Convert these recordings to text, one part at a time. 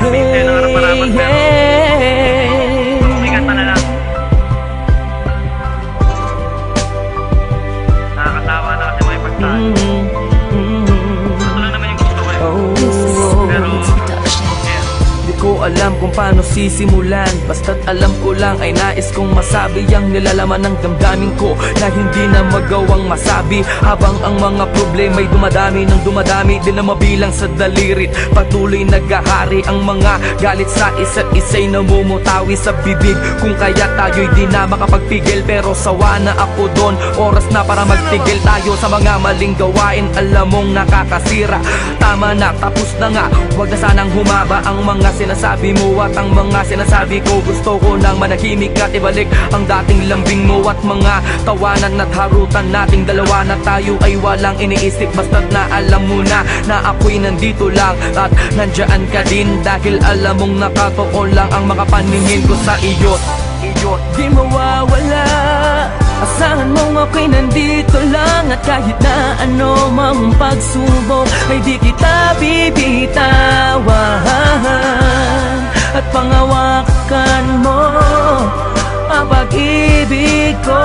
naghihintay ng harapan-harapan pero sikat pa na lang. Nakakatawa na kasi may pagtaan. Ito lang naman yung gusto ko eh. Pero di ko alam kung paano sisimulan, basta't alam ko lang ay nais kong masabi ang nilalaman ng damdamin ko na hindi na magawang masabi. Habang ang mga problema'y dumadami ng dumadami, di na mabilang sa dalirit. Patuloy naghahari ang mga galit sa isa't isa'y namumutawi sa bibig. Kung kaya tayo'y di na makapagpigil, pero sawa na ako doon. Oras na para magtigil tayo sa mga maling gawain. Alam mong nakakasira, tama na, tapos na nga. Huwag na sanang humaba ang mga sinasabi mo at ang mga sinasabi ko. Gusto ko nang manahimik at ibalik ang dating lambing mo at mga tawanan at harutan nating dalawa na tayo ay walang iniisip. Basta't na alam mo na ako'y nandito lang at nandyan ka din, dahil alam mong nakatotoo lang ang makapaningin ko sa iyo. Di mawawala, asahan mong ako'y nandito lang, at kahit na ano mang pagsubok ay di kita bibitawan. At pangawakan mo ang pag-ibig ko,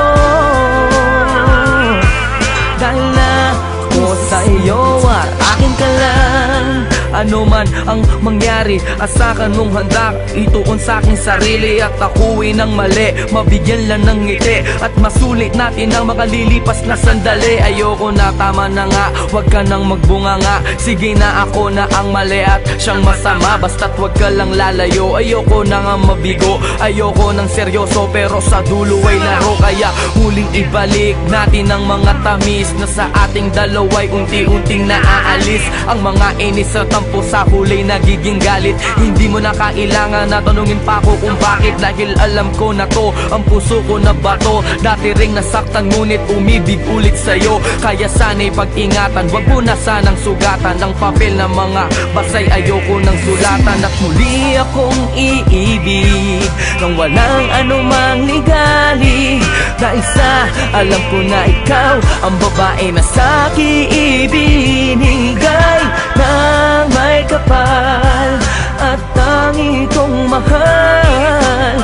dahil na ako sa iyo at akin ka lang. Ano man ang mangyari, asakan mong handa ituon sa aking sarili, at ako'y nang mali, mabigyan lang ng ngiti at masulit natin ang makalilipas na sandali. Ayoko na, tama na nga, wag ka nang magbunga nga. Sige na, ako na ang mali at siyang masama, basta't wag ka lang lalayo. Ayoko na nga mabigo, ayoko nang seryoso, pero sa dulo ay laro. Kaya huling ibalik natin ang mga tamis na sa ating dalawa'y unti-unting naaalis. Ang mga inis at tampo sa huli nagiging galit. Hindi mo na kailangan na tanungin pa ako kung bakit, dahil alam ko na to, ang puso ko na bato. Dati ring nasaktan ngunit umibig ulit sa'yo, kaya sana'y pag-ingatan. Wag mo na sanang sugatan ng papel na mga basay, ayoko nang sulatan. At muli akong iibig nang walang anumang ligali, dahil sa alam ko na ikaw ang babae na sa'kin ibinigay ng may kapal at tangi kong mahal.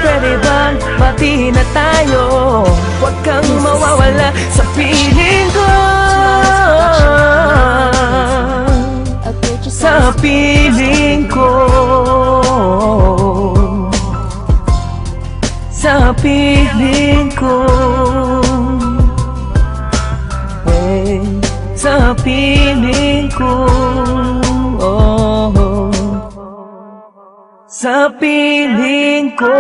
Pwede bang pati na tayo? Huwag kang mawawala sa piling ko, sa piling ko, sa piling ko, sa piling ko, sa piling ko.